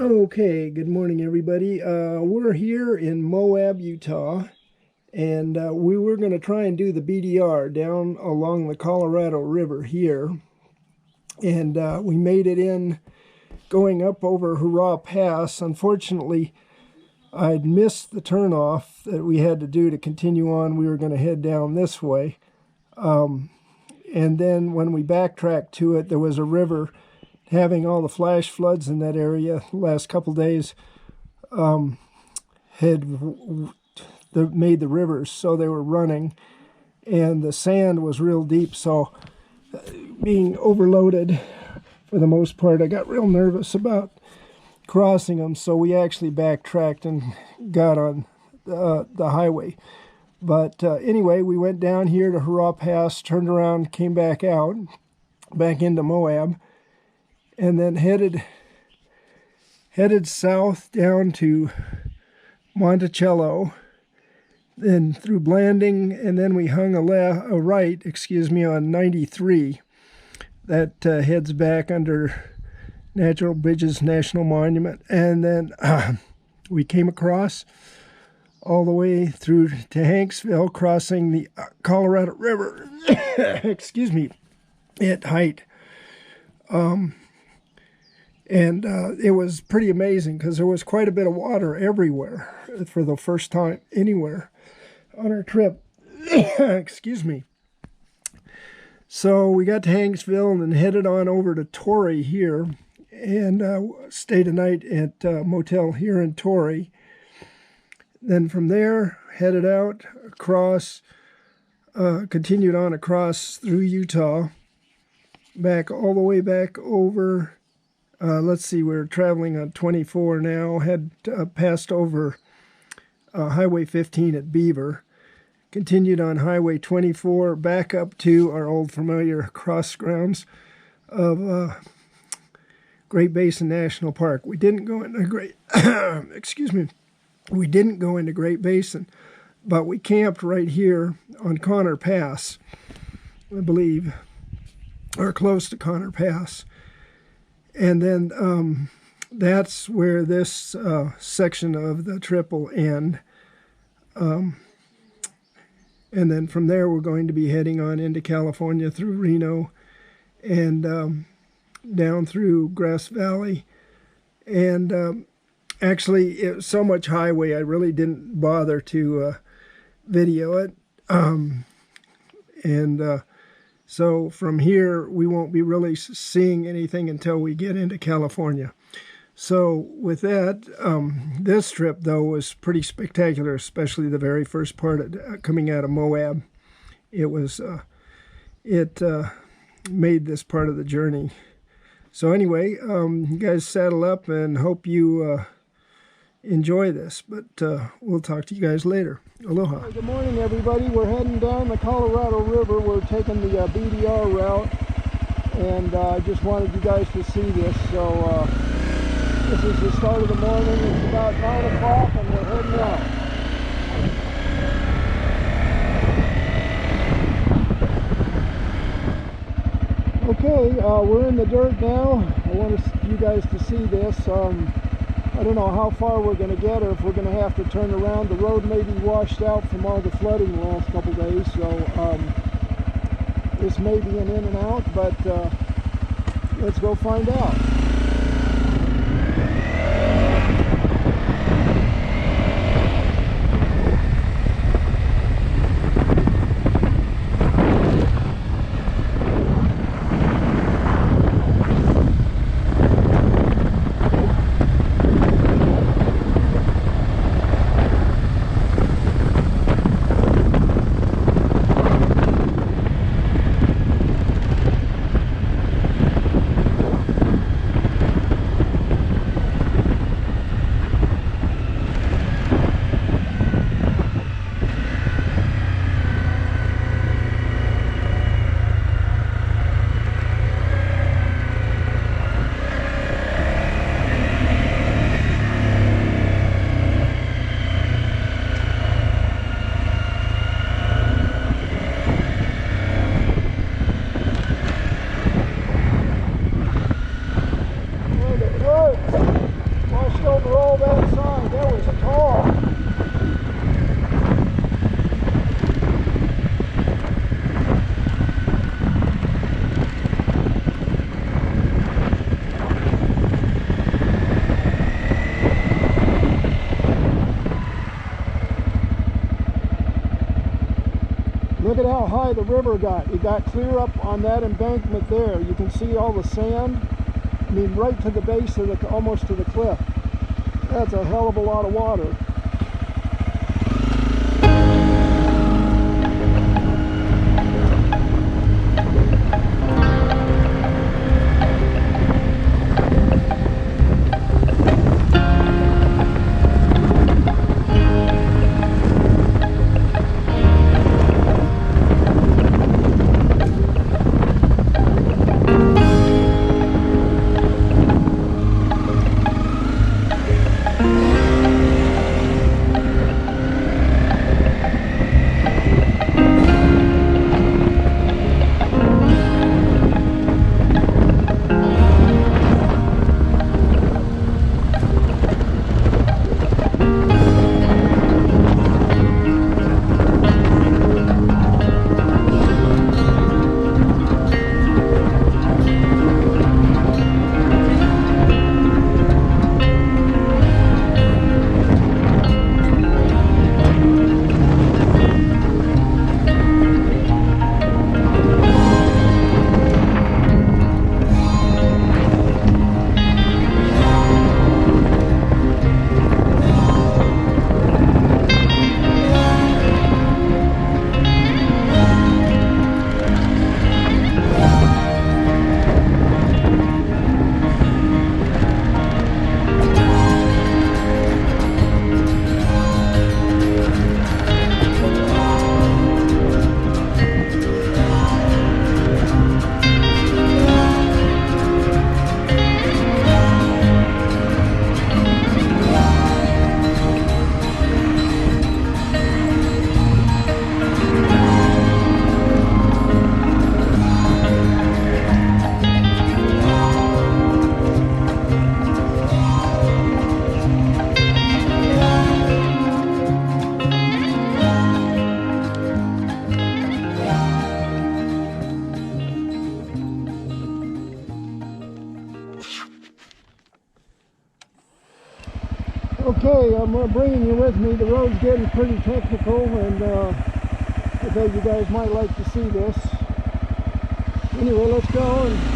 Okay, good morning, everybody. We're here in Moab, Utah, and we were going to try and do the BDR down along the Colorado River here. And we made it in going up over Hurrah Pass. Unfortunately, I'd missed the turnoff that we had to do to continue on. We were going to head down this way. And then when we backtracked to it, there was a river having all the flash floods in that area the last couple days made the rivers so they were running, and the sand was real deep, so being overloaded for the most part, I got real nervous about crossing them, so we actually backtracked and got on the highway. But anyway, we went down here to Hurrah Pass, turned around, came back out, back into Moab, and then headed south down to Monticello, then through Blanding, and then we hung a right on 93 that heads back under Natural Bridges National Monument, and then we came across all the way through to Hanksville, crossing the Colorado River excuse me, at height. And it was pretty amazing because there was quite a bit of water everywhere for the first time anywhere on our trip. Excuse me. So we got to Hanksville and then headed on over to Torrey here and stayed a night at a motel here in Torrey. Then from there, headed out across, continued on across through Utah, back all the way back over. Let's see, we're traveling on 24 now, had passed over Highway 15 at Beaver, continued on Highway 24 back up to our old familiar cross grounds of Great Basin National Park. We didn't go into we didn't go into Great Basin, but we camped right here on Connor Pass, I believe, or close to Connor Pass. And then that's where this section of the trip will end. And then from there, we're going to be heading on into California through Reno and down through Grass Valley. And actually, it was so much highway, I really didn't bother to video it. So from here, we won't be really seeing anything until we get into California. So with that, this trip, though, was pretty spectacular, especially the very first part coming out of Moab. It was, made this part of the journey. So anyway, you guys saddle up and hope you enjoy this, but we'll talk to you guys later. Aloha. Good morning, everybody. We're heading down the Colorado River. We're taking the BDR route, and I just wanted you guys to see this. So this is the start of the morning. It's about 9 o'clock, and we're heading out. Okay, we're in the dirt now. I want you guys to see this. I don't know how far we're going to get, or if we're going to have to turn around. The road may be washed out from all the flooding the last couple days, so this may be an in and out, but let's go find out. how high the river got. It got clear up on that embankment there. You can see all the sand. I mean, right to the base of the, almost to the cliff. That's a hell of a lot of water. Okay, I'm bringing you with me. The road's getting pretty technical, and I thought you guys might like to see this. Anyway, let's go. And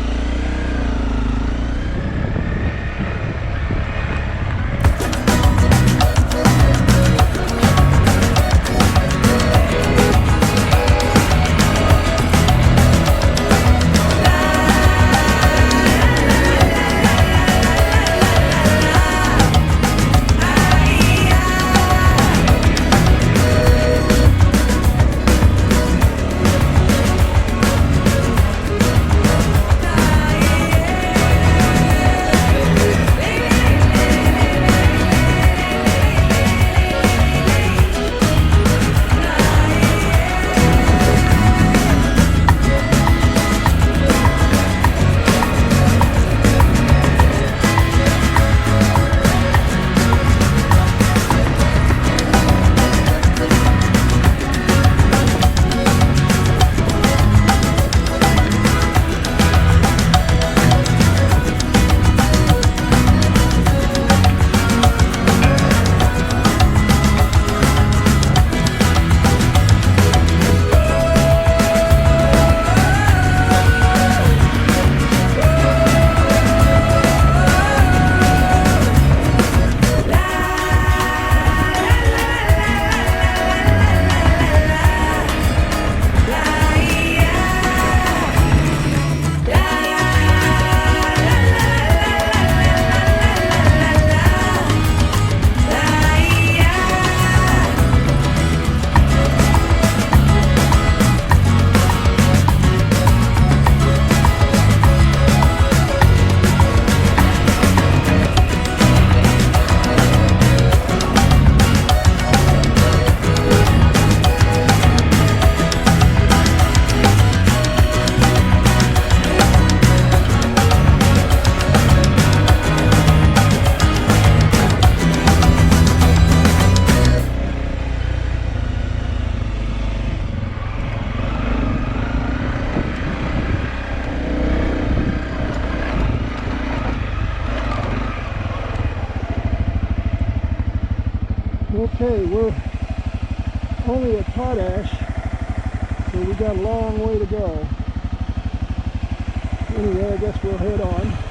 okay, we're only at Potash, so so we got a long way to go. Anyway, I guess we'll head on.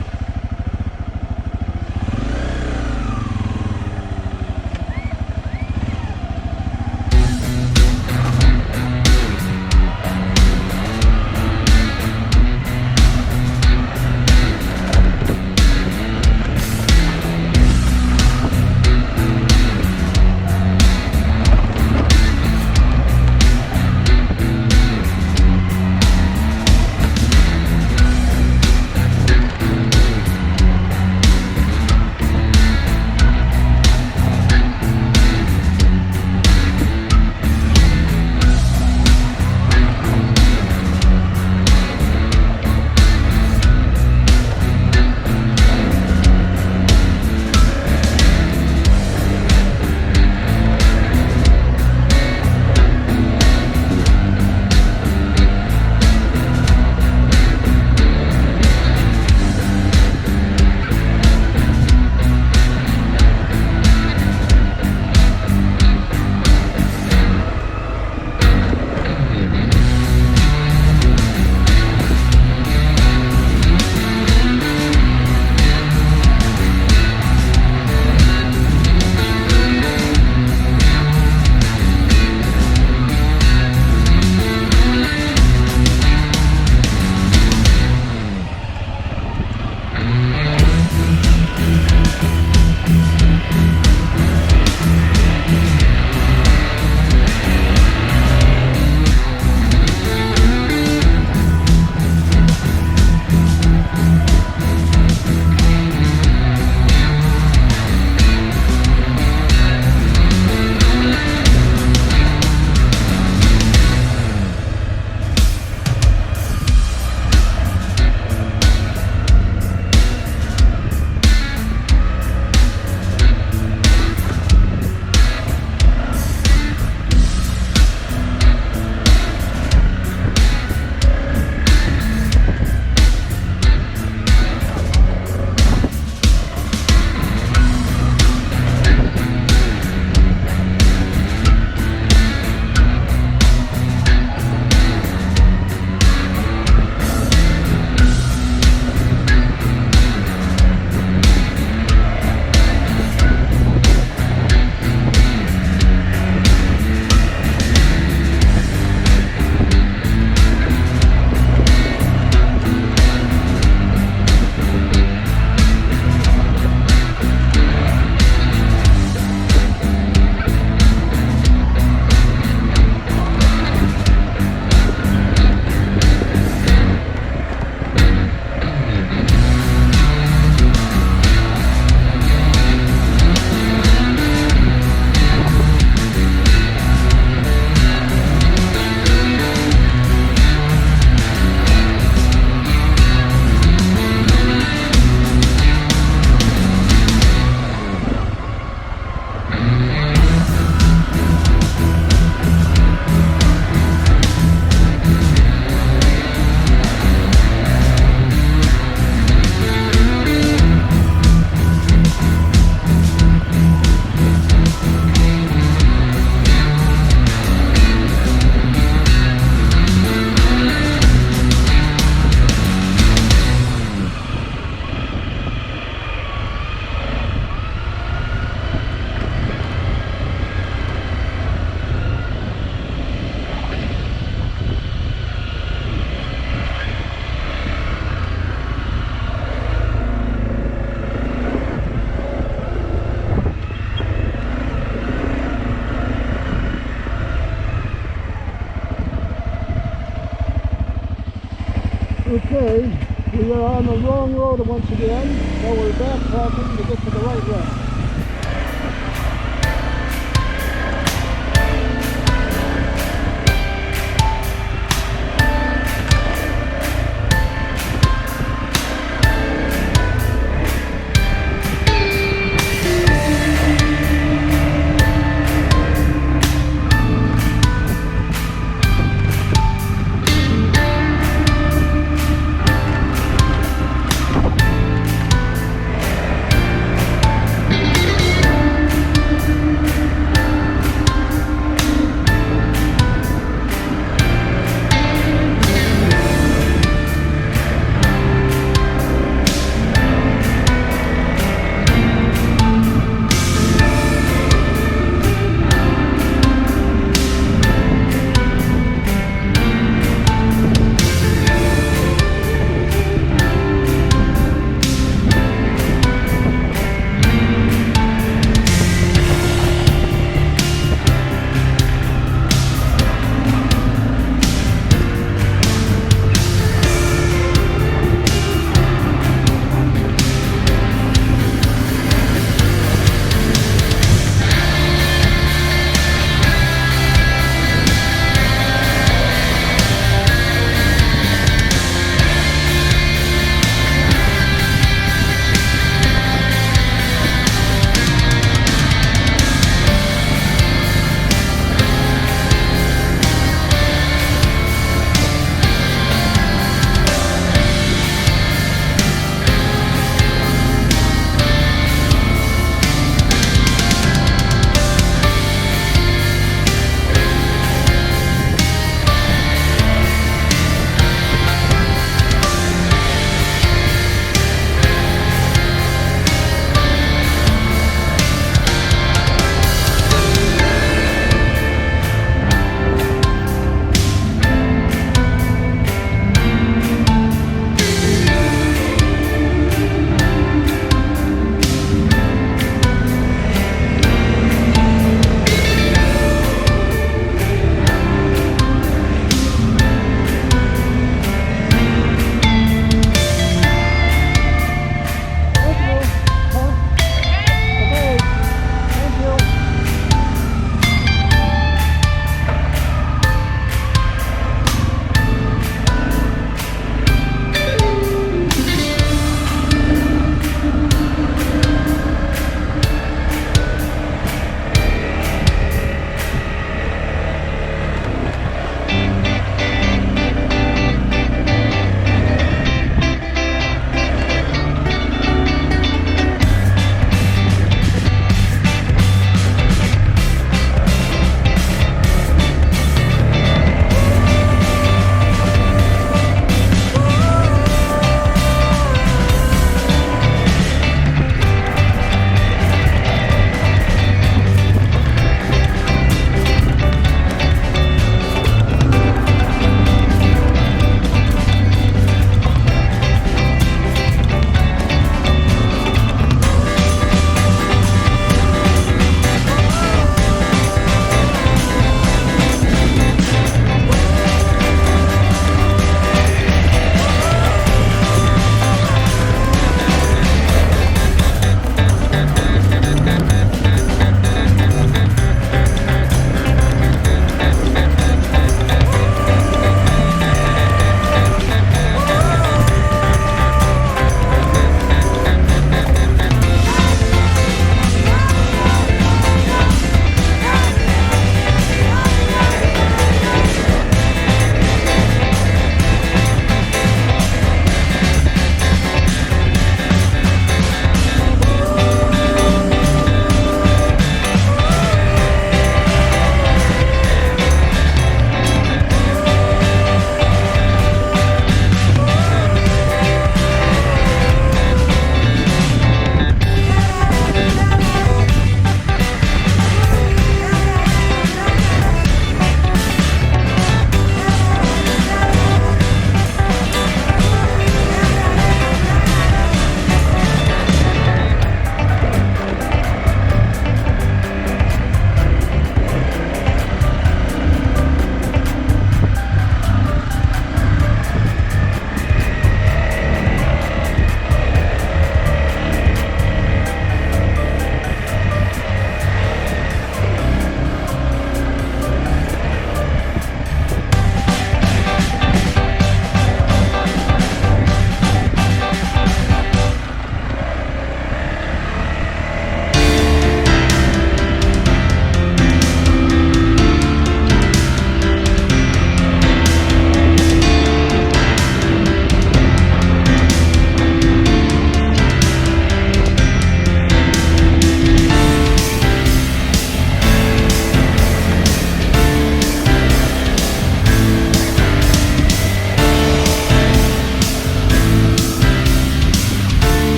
Okay, we are on the wrong road once again, so we're backtracking to get to the right road.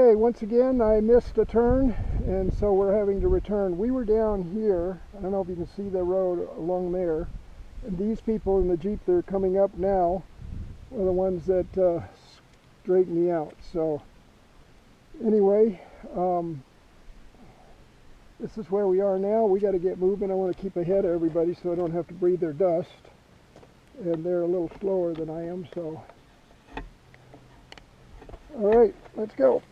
Okay, once again I missed a turn, and so we're having to return. We were down here. I don't know if you can see the road along there. And these people in the Jeep that are coming up now are the ones that straightened me out. So anyway, this is where we are now. We got to get moving. I want to keep ahead of everybody so I don't have to breathe their dust. And they're a little slower than I am, so. All right, let's go.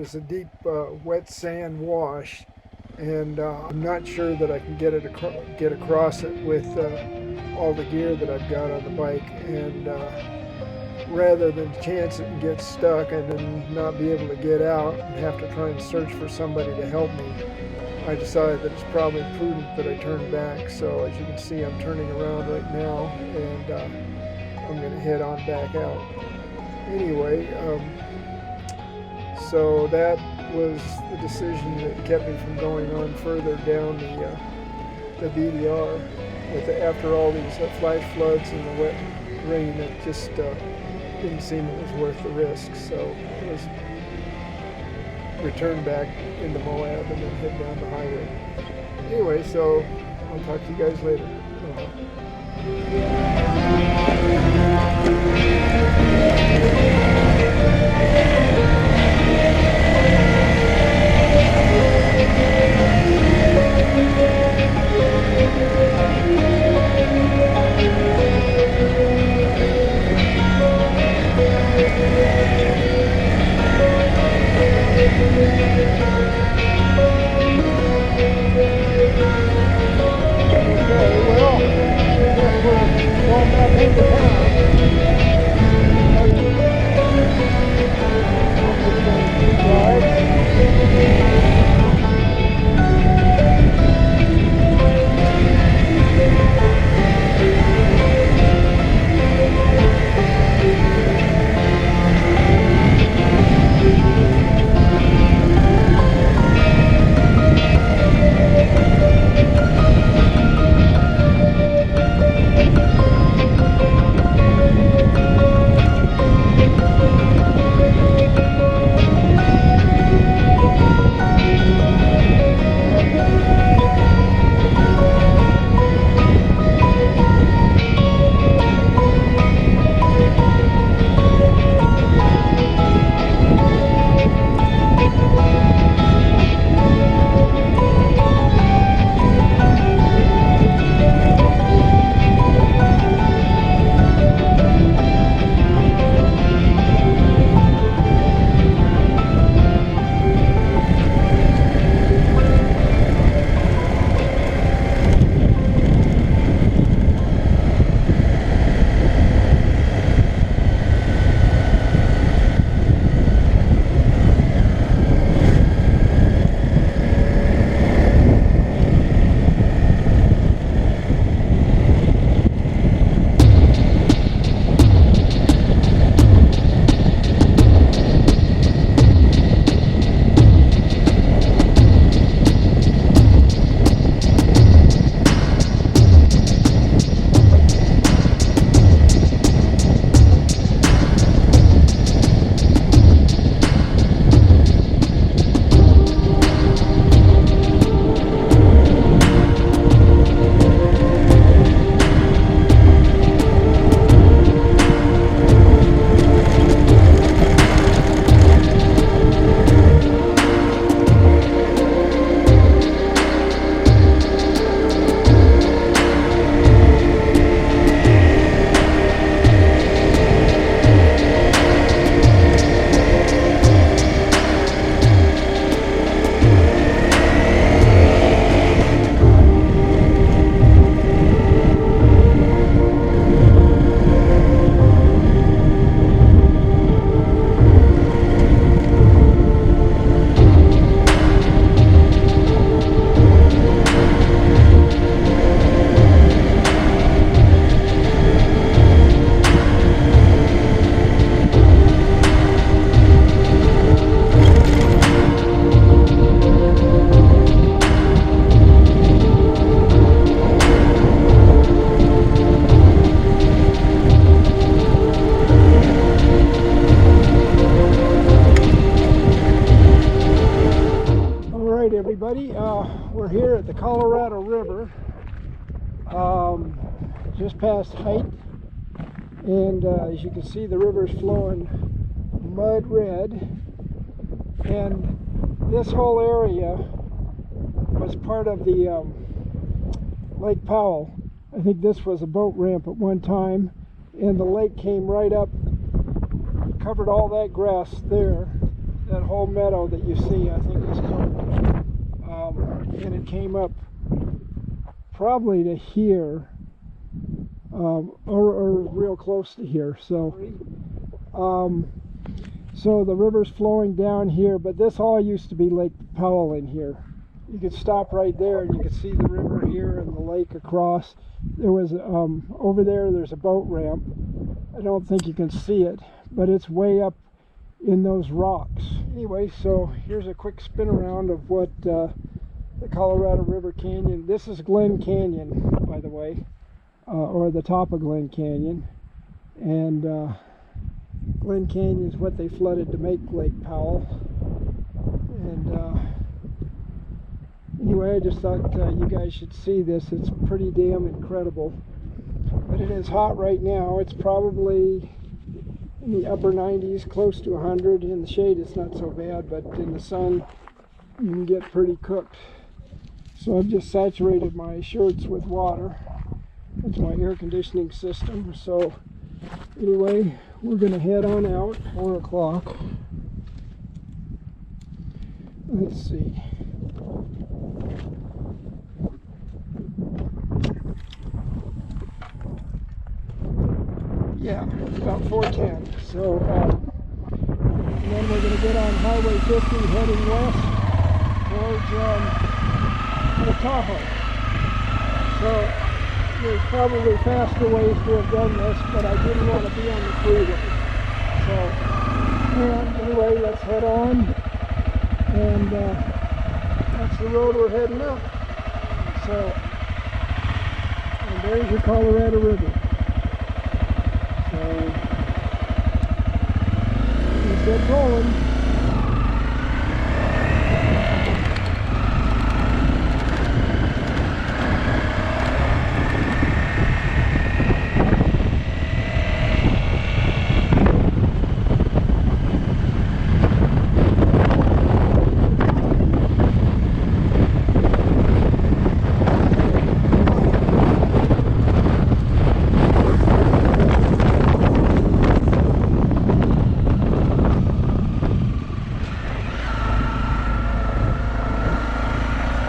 is a deep wet sand wash, and I'm not sure that I can get across it with all the gear that I've got on the bike. And rather than chance it and get stuck and then not be able to get out and have to try and search for somebody to help me, I decided that it's probably prudent that I turn back. So as you can see, I'm turning around right now, and I'm going to head on back out. Anyway, so that was the decision that kept me from going on further down the BDR. After all these flash floods and the wet rain, it just didn't seem it was worth the risk. So it was return back into Moab and then head down the highway. Anyway, so I'll talk to you guys later. Everybody, we're here at the Colorado River, just past Height, and as you can see, the river's flowing mud red, and this whole area was part of the Lake Powell. I think this was a boat ramp at one time, and the lake came right up, covered all that grass there, that whole meadow that you see, I think is covered. And it came up probably to here, or real close to here. So the river's flowing down here, but this all used to be Lake Powell in here. You could stop right there and you could see the river here and the lake across. There was over there's a boat ramp. I don't think you can see it, but it's way up in those rocks. Anyway, so here's a quick spin around of what the Colorado River Canyon. This is Glen Canyon, by the way, or the top of Glen Canyon. And Glen Canyon is what they flooded to make Lake Powell. And anyway, I just thought you guys should see this. It's pretty damn incredible. But it is hot right now. It's probably in the upper 90s, close to 100. In the shade it's not so bad, but in the sun you can get pretty cooked. So I've just saturated my shirts with water. That's my air conditioning system. So anyway, we're going to head on out, 4 o'clock. Let's see. Yeah, about 4:10. So, and then we're going to get on Highway 50 heading west towards Tahoe. So there's probably faster ways to have done this, but I didn't want to be on the freeway. So, and anyway, let's head on. And that's the road we're heading up. So, and there's the Colorado River. Let's get going.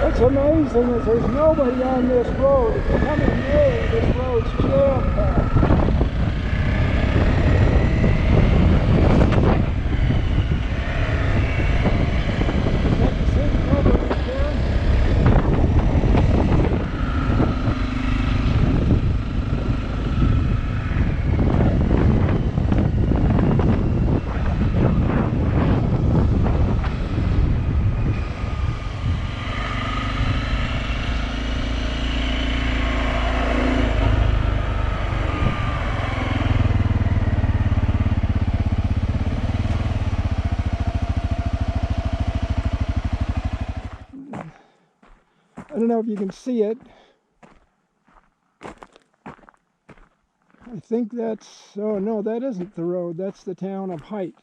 What's amazing is there's nobody on this road. If you come in May, this road's jam-packed. Is that the same cover right there? I don't know if you can see it. I think that's, oh no, that isn't the road. That's the town of Height.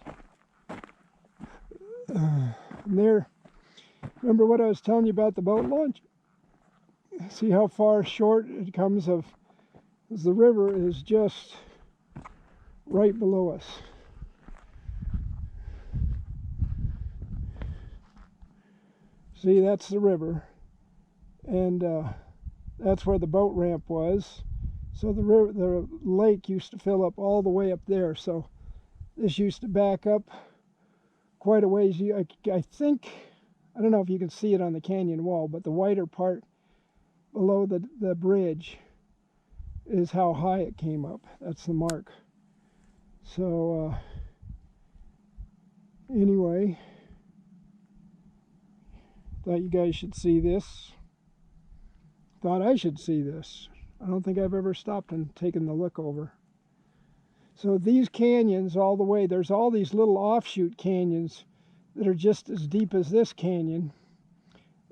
And there, remember what I was telling you about the boat launch? See how far short it comes of, because the river is just right below us. See, that's the river. And that's where the boat ramp was. So the lake used to fill up all the way up there. So this used to back up quite a ways. I think, I don't know if you can see it on the canyon wall, but the whiter part below the bridge is how high it came up. That's the mark. So anyway, thought you guys should see this. Thought I should see this. I don't think I've ever stopped and taken the look over. So these canyons all the way, there's all these little offshoot canyons that are just as deep as this canyon.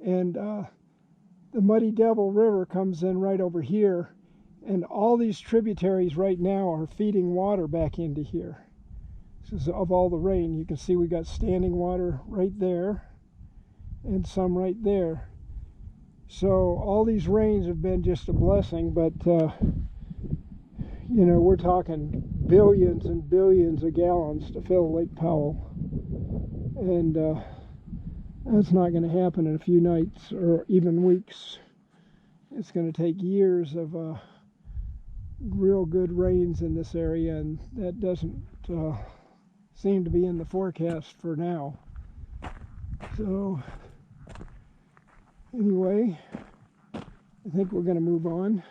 And the Muddy Devil River comes in right over here. And all these tributaries right now are feeding water back into here. This is of all the rain. You can see we got standing water right there and some right there. So all these rains have been just a blessing, but you know, we're talking billions and billions of gallons to fill Lake Powell. and that's not going to happen in a few nights or even weeks. It's going to take years of real good rains in this area, and that doesn't seem to be in the forecast for now. So anyway, I think we're going to move on.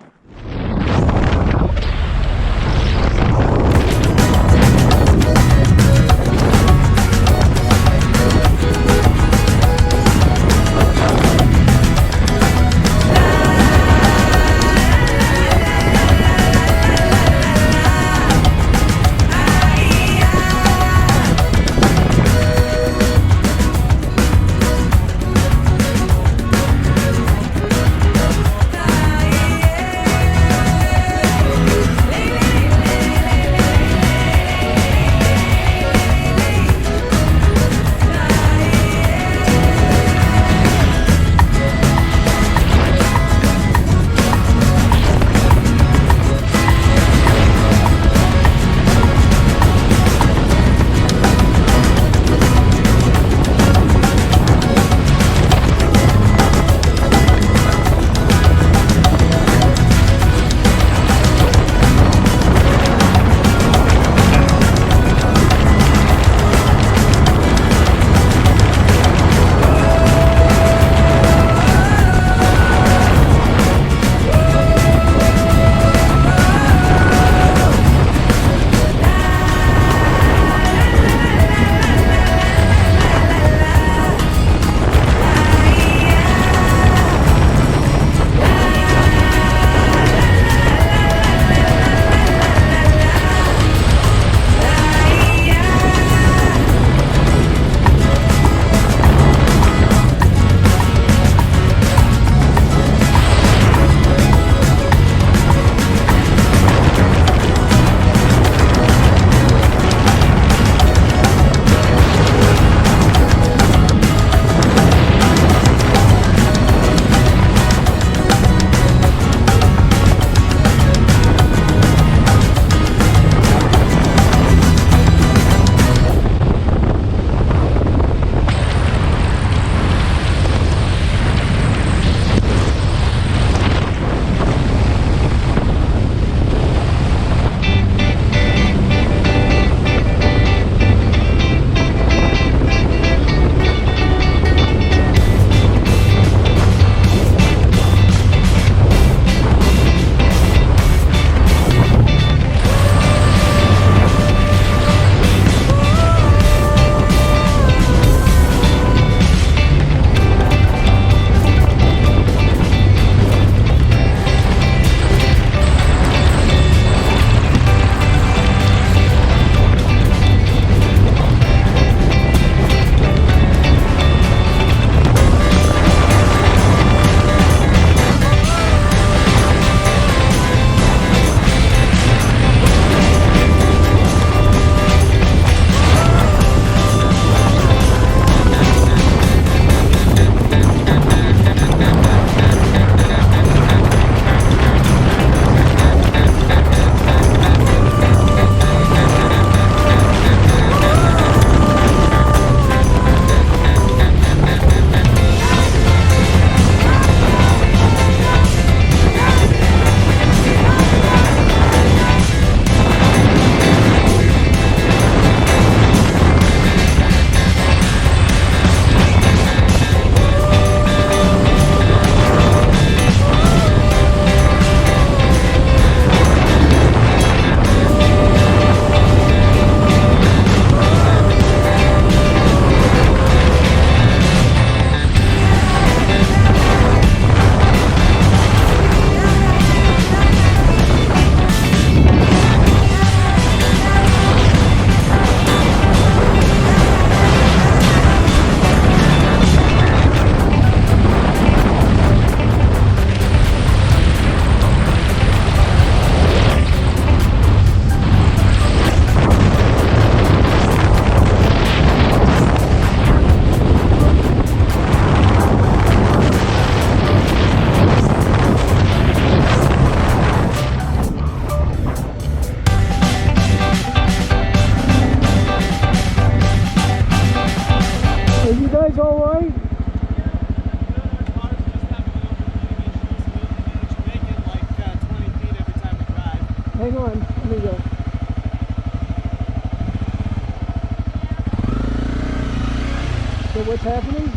what's happening?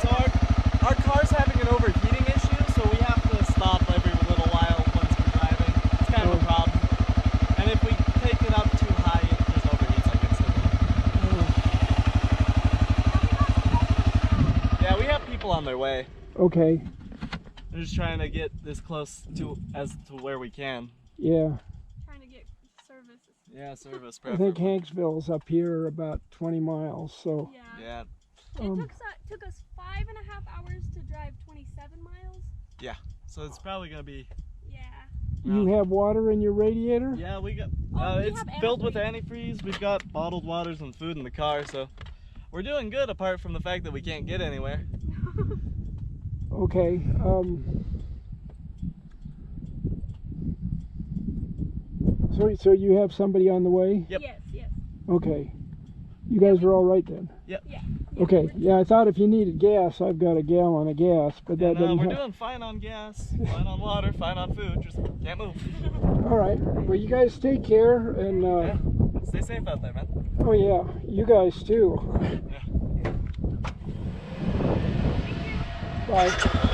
So our car's having an overheating issue, so we have to stop every little while once we're driving. It's kind of a problem. And if we take it up too high, it just overheats like instantly. Yeah, we have people on their way. Okay. We're just trying to get as close to where we can. Yeah. Trying to get service. Yeah, service I preferably. think Hanksville's up here about 20 miles, so. Yeah. It took us 5.5 hours to drive 27 miles. Yeah, so it's probably going to be... Yeah. You have water in your radiator? Yeah, we got... We it's have filled with antifreeze. antifreeze. We've got bottled waters and food in the car, so we're doing good apart from the fact that we can't get anywhere. Okay. So you have somebody on the way? Yep. Yes. Okay. You guys are all right then? Yep. Yeah. Okay. Yeah, I thought if you needed gas, I've got a gallon of gas, but that doesn't we're help. doing fine on gas, fine on water, fine on food, just can't move. All right. Well, you guys take care, and Yeah. Stay safe out there, man. oh yeah, you guys too. Yeah. Bye.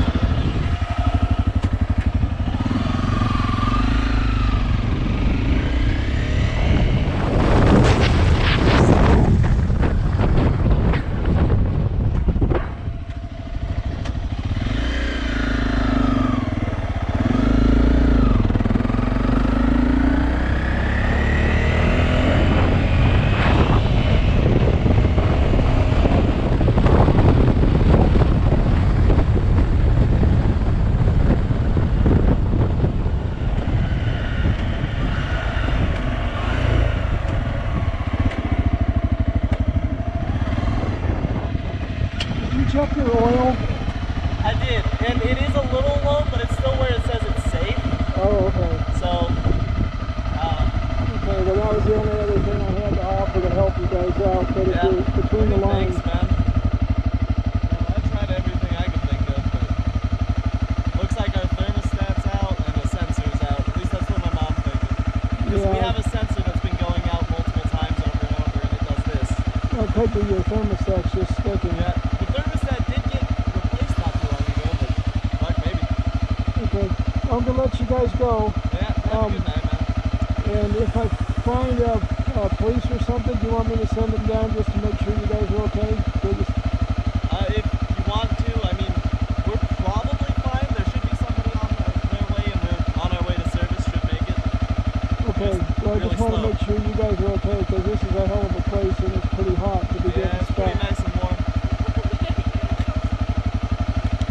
Check your oil. I did, and it is a little low, but it's still where it says it's safe. Oh, okay. So, Okay, well that was the only other thing I had to offer to help you guys out, but if yeah. you're between the lines. Thanks, man. I tried everything I could think of, but looks like our thermostat's out and the sensor's out. At least that's what my mom's thinking. Because we have a sensor that's been going out multiple times over and over, and it does this. Well, it could be your thermostat's just sticking. Yeah. I'm gonna let you guys go. Yeah, have a good night, man. And if I find a police or something, do you want me to send them down just to make sure you guys are okay? If you want to, I mean, we're probably fine. There should be somebody on their way, and we're on our way to service. Should make it. Okay. Well, I just want to make sure you guys are okay because this is a hell of a place and it's pretty hot to be getting it's pretty nice and warm.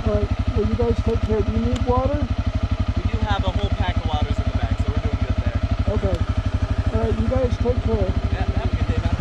All right. Well, you guys take care. Do you need water? Have a whole pack of waters in the back, so we're doing good there. Okay. All right, you guys take care. Yeah, have a good day, man.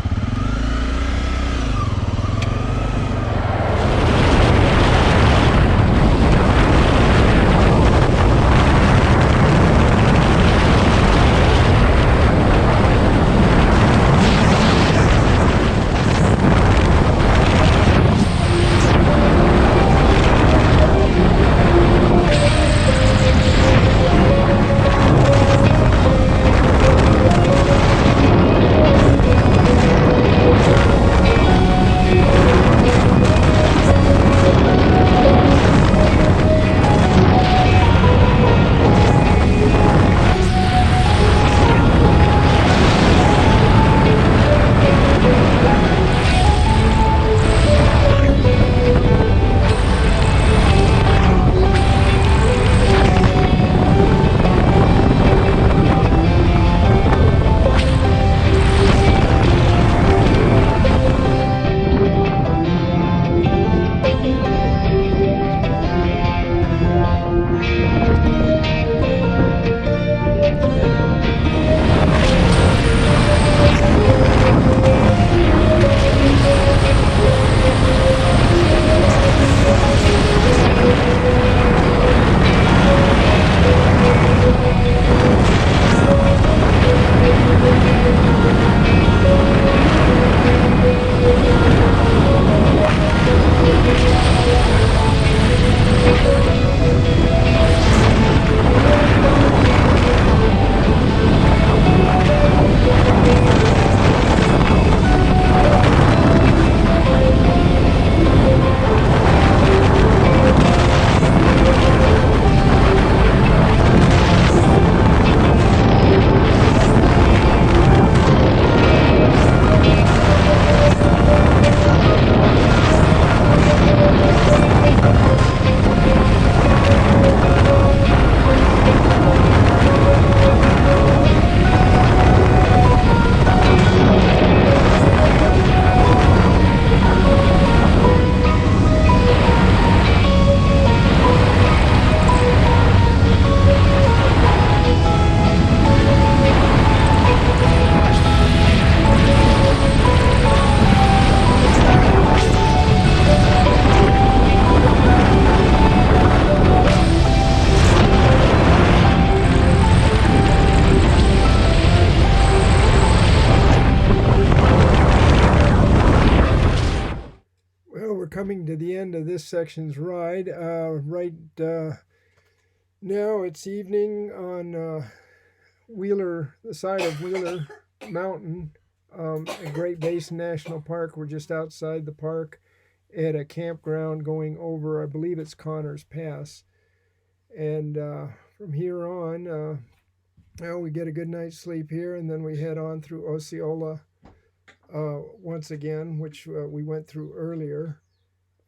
this section's ride. Right now it's evening on the side of Wheeler Mountain, at Great Basin National Park. We're just outside the park at a campground going over, I believe it's Connors Pass. And from here on, we get a good night's sleep here, and then we head on through Osceola once again, which we went through earlier,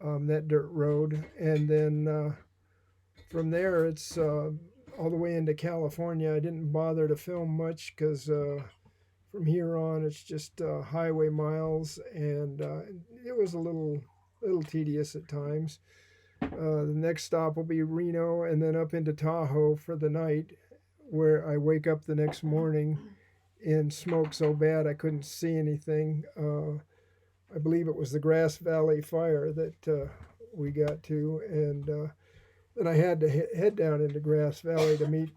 that dirt road. And then from there, it's all the way into California. I didn't bother to film much because from here on, it's just highway miles, and it was a little tedious at times. The next stop will be Reno, and then up into Tahoe for the night, where I wake up the next morning in smoke so bad I couldn't see anything. I believe it was the Grass Valley fire that we got to, and then I had to head down into Grass Valley to meet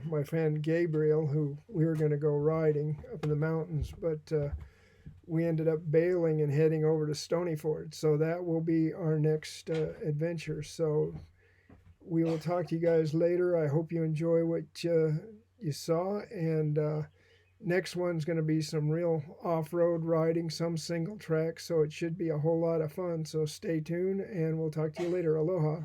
my friend Gabriel, who we were going to go riding up in the mountains, but we ended up bailing and heading over to Stony Ford. So that will be our next adventure. So we will talk to you guys later. I hope you enjoy what you saw, and next one's going to be some real off-road riding, some single track, so it should be a whole lot of fun. So stay tuned, and we'll talk to you later. Aloha.